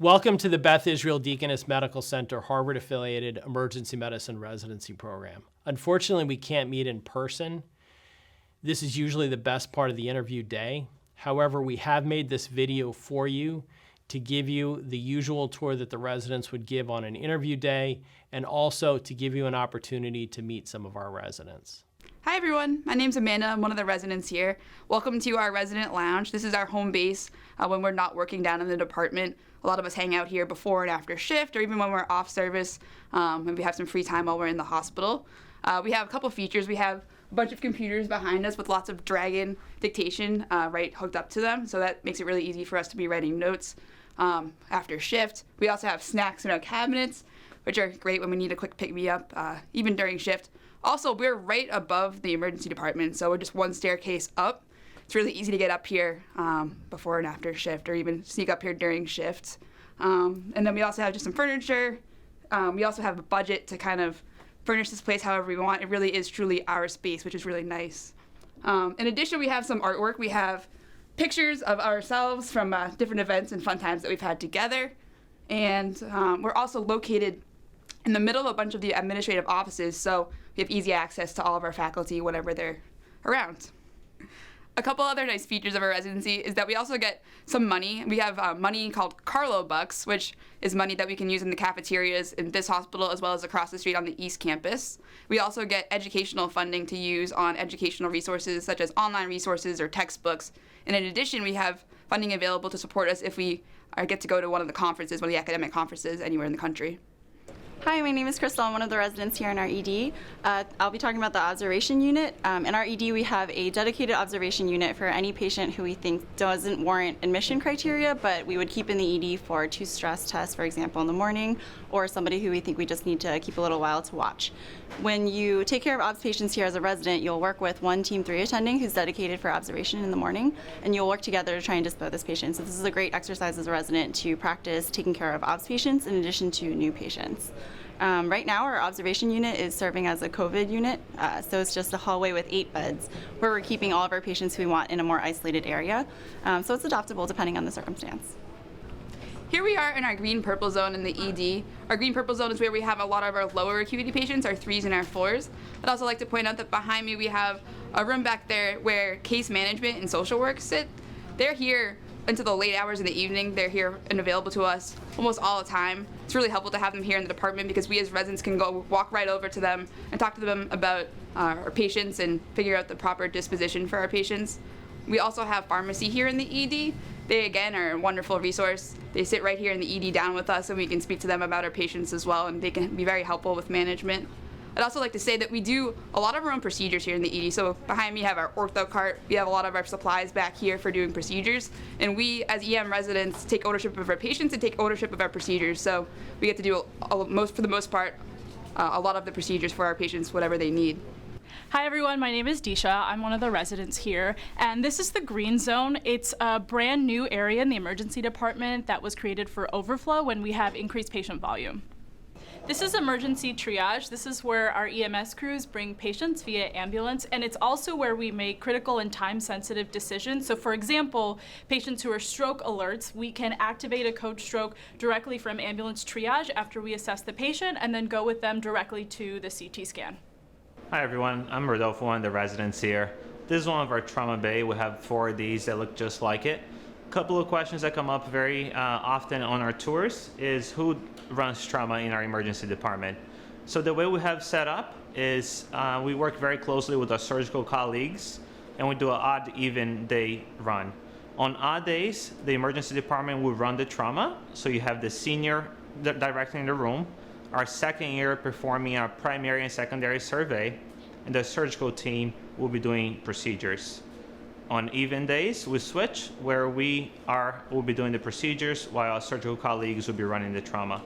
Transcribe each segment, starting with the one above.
Welcome to the Beth Israel Deaconess Medical Center Harvard-affiliated emergency medicine residency program. Unfortunately, we can't meet in person. This is usually the best part of the interview day. However, we have made this video for you to give you the usual tour that the residents would give on an interview day, and also to give you an opportunity to meet some of our residents. Hi everyone, my name's Amanda. I'm one of the residents here. Welcome to our resident lounge. This is our home base when we're not working down in the department. A lot of us hang out here before and after shift, or even when we're off service, and we have some free time while we're in the hospital. We have a couple features. We have a bunch of computers behind us with lots of Dragon dictation right hooked up to them, so that makes it really easy for us to be writing notes after shift. We also have snacks in our cabinets, which are great when we need a quick pick-me-up, even during shift. Also, we're right above the emergency department, so we're just one staircase up. It's really easy to get up here before and after shift, or even sneak up here during shift. And then we also have just some furniture. We also have a budget to kind of furnish this place however we want. It really is truly our space, which is really nice. In addition, we have some artwork. We have pictures of ourselves from different events and fun times that we've had together. And we're also located in the middle of a bunch of the administrative offices, so we have easy access to all of our faculty whenever they're around. A couple other nice features of our residency is that we also get some money. We have money called Carlo Bucks, which is money that we can use in the cafeterias in this hospital as well as across the street on the East Campus. We also get educational funding to use on educational resources such as online resources or textbooks. And in addition, we have funding available to support us if we get to go to one of the conferences, one of the academic conferences anywhere in the country. Hi, my name is Crystal. I'm one of the residents here in our ED. I'll be talking about the observation unit. In our ED, we have a dedicated observation unit for any patient who we think doesn't warrant admission criteria, but we would keep in the ED for 2 stress tests, for example, in the morning, or somebody who we think we just need to keep a little while to watch. When you take care of obs patients here as a resident, you'll work with one Team 3 attending who's dedicated for observation in the morning, and you'll work together to try and dispose this patient. So this is a great exercise as a resident to practice taking care of obs patients in addition to new patients. Right now, our observation unit is serving as a COVID unit, so it's just a hallway with 8 beds where we're keeping all of our patients who we want in a more isolated area. So it's adaptable depending on the circumstance. Here we are in our green-purple zone in the ED. Our green-purple zone is where we have a lot of our lower acuity patients, our 3s and our 4s. I'd also like to point out that behind me we have a room back there where case management and social work sit. They're here until the late hours in the evening. They're here and available to us almost all the time. It's really helpful to have them here in the department because we as residents can go walk right over to them and talk to them about our patients and figure out the proper disposition for our patients. We also have pharmacy here in the ED. They again are a wonderful resource. They sit right here in the ED down with us, and we can speak to them about our patients as well, and they can be very helpful with management. I'd also like to say that we do a lot of our own procedures here in the ED. So behind me have our ortho cart. We have a lot of our supplies back here for doing procedures. And we, as EM residents, take ownership of our patients and take ownership of our procedures. So we get to do, for the most part, a lot of the procedures for our patients, whatever they need. Hi everyone, my name is Disha. I'm one of the residents here, and this is the green zone. It's a brand new area in the emergency department that was created for overflow when we have increased patient volume. This is emergency triage. This is where our EMS crews bring patients via ambulance, and it's also where we make critical and time-sensitive decisions. So for example, patients who are stroke alerts, we can activate a code stroke directly from ambulance triage after we assess the patient and then go with them directly to the CT scan. Hi everyone, I'm Rodolfo, one of the residents here. This is one of our trauma bay. We have 4 of these that look just like it. A couple of questions that come up very often on our tours is who runs trauma in our emergency department. So the way we have set up is we work very closely with our surgical colleagues, and we do an odd, even day run. On odd days, the emergency department will run the trauma, so you have the senior directing the room, our second year performing our primary and secondary survey, and the surgical team will be doing procedures. On even days, we switch where we'll be doing the procedures while our surgical colleagues will be running the trauma.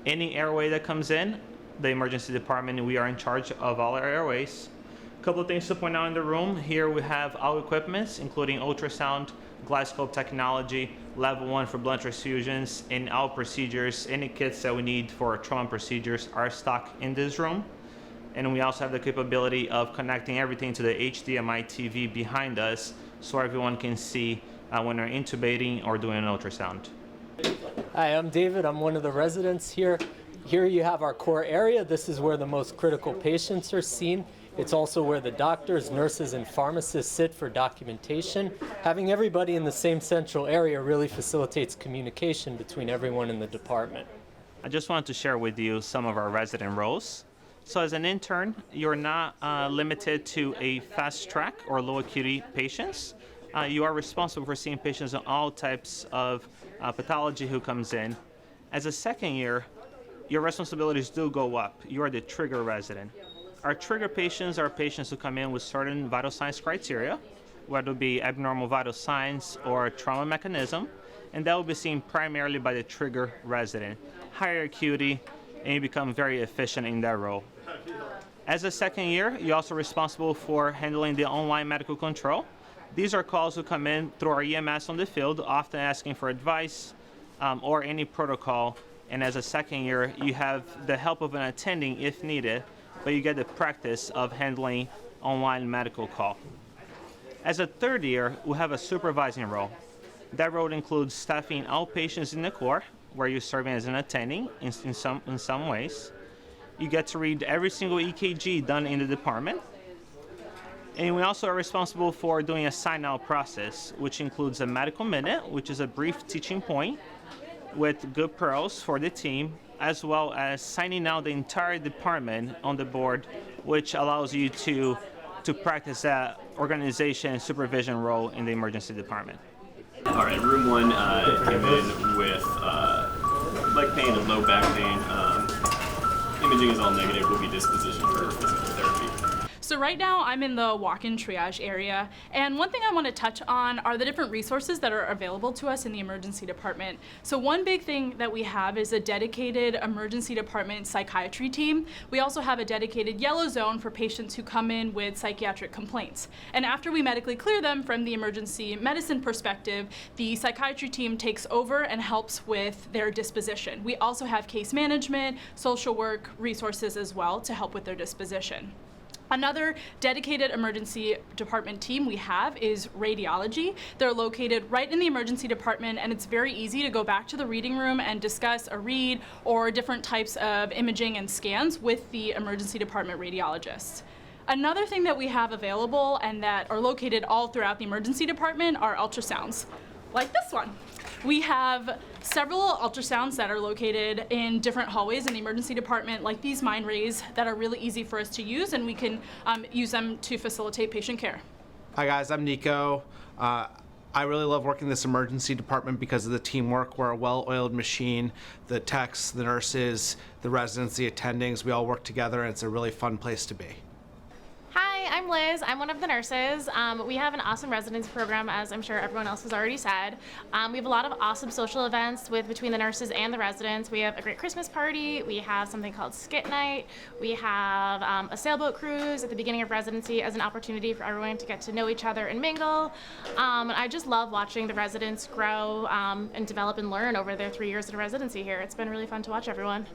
Any airway that comes in, the emergency department, we are in charge of all our airways. A couple of things to point out in the room. Here we have all equipments, including ultrasound, glyoscope technology, level 1 for blood transfusions, and all procedures, any kits that we need for trauma procedures are stocked in this room. And we also have the capability of connecting everything to the HDMI TV behind us so everyone can see when they're intubating or doing an ultrasound. Hi, I'm David. I'm one of the residents here. Here you have our core area. This is where the most critical patients are seen. It's also where the doctors, nurses, and pharmacists sit for documentation. Having everybody in the same central area really facilitates communication between everyone in the department. I just wanted to share with you some of our resident roles. So as an intern, you're not limited to a fast track or low acuity patients. You are responsible for seeing patients on all types of pathology who comes in. As a second year, your responsibilities do go up. You are the trigger resident. Our trigger patients are patients who come in with certain vital signs criteria, whether it be abnormal vital signs or trauma mechanism, and that will be seen primarily by the trigger resident. Higher acuity, and you become very efficient in that role. As a second year, you're also responsible for handling the online medical control. These are calls who come in through our EMS on the field, often asking for advice or any protocol. And as a second year, you have the help of an attending if needed, but you get the practice of handling online medical call. As a third year, we have a supervising role. That role includes staffing outpatients in the core, where you're serving as an attending in some ways. You get to read every single EKG done in the department. And we also are responsible for doing a sign-out process, which includes a medical minute, which is a brief teaching point with good pearls for the team, as well as signing out the entire department on the board, which allows you to practice that organization and supervision role in the emergency department. All right, room 1 came in with leg pain and low back pain. Imaging is all negative. Will be disposition for physical therapy. So right now I'm in the walk-in triage area, and one thing I want to touch on are the different resources that are available to us in the emergency department. So one big thing that we have is a dedicated emergency department psychiatry team. We also have a dedicated yellow zone for patients who come in with psychiatric complaints. And after we medically clear them from the emergency medicine perspective, the psychiatry team takes over and helps with their disposition. We also have case management, social work resources as well to help with their disposition. Another dedicated emergency department team we have is radiology. They're located right in the emergency department, and it's very easy to go back to the reading room and discuss a read or different types of imaging and scans with the emergency department radiologists. Another thing that we have available and that are located all throughout the emergency department are ultrasounds, like this one. We have several ultrasounds that are located in different hallways in the emergency department, like these mind rays, that are really easy for us to use, and we can use them to facilitate patient care. Hi guys, I'm Nico. I really love working in this emergency department because of the teamwork. We're a well-oiled machine. The techs, the nurses, the residents, the attendings, we all work together, and it's a really fun place to be. Hi, I'm Liz. I'm one of the nurses. We have an awesome residency program, as I'm sure everyone else has already said. We have a lot of awesome social events between the nurses and the residents. We have a great Christmas party. We have something called Skit Night. We have a sailboat cruise at the beginning of residency as an opportunity for everyone to get to know each other and mingle. And I just love watching the residents grow and develop and learn over their 3 years of residency here. It's been really fun to watch everyone.